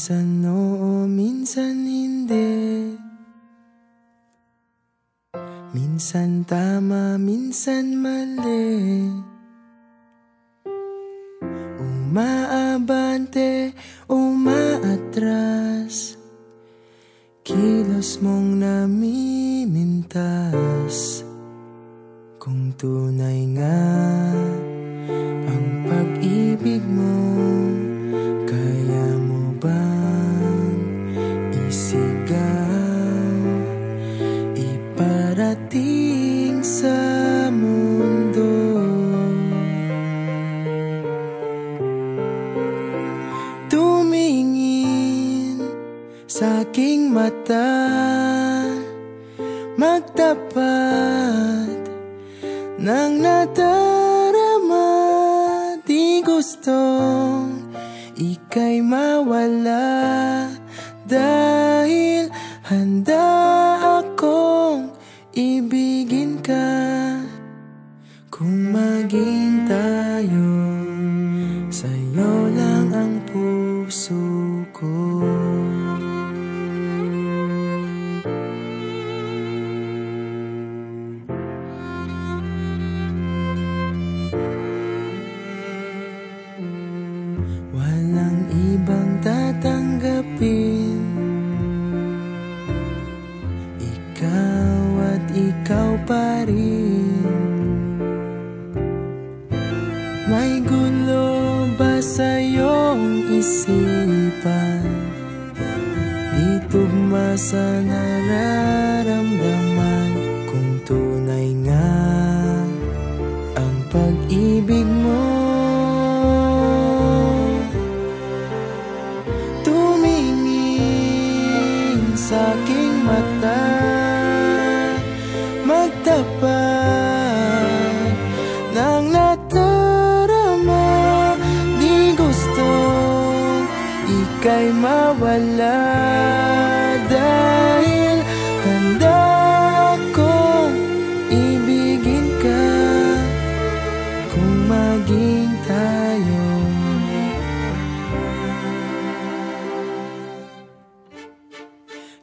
Minsan oo, minsan hindi. Minsan tama, minsan mali. Umaabante, umaatras. Kilos mong namimintas. Kung tunay nga ang pag-ibig mo, kaya mo bang isigaw, iparating sa mundo? Tumingin sa aking mata, magtapat ng nadarama. Di gustong ika'y mawala, dahil handa akong ibigin ka. Kung maging tayo, sa'yo lang ang puso ko. Walang ibang tatanggapin, ikaw at ikaw pa rin. May gulo ba sa iyong isipan? Di tugma sa nararamdaman. Kung tunay nga ang pag-ibig mo, tumingin sa aking mata, magtapat ng nadarama. Di gustong ika'y mawala, dahil handa akong ibigin ka. Kung maging tayo,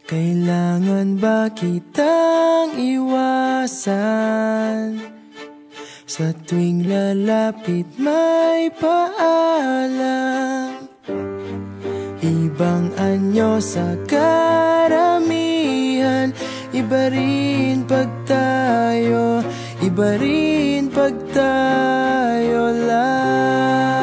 kailangan ba kitang iwasan? Sa tuwing lalapit may paalam, ibang anyo sa karamihan. Iba rin pag tayo, iba rin pag tayo lang.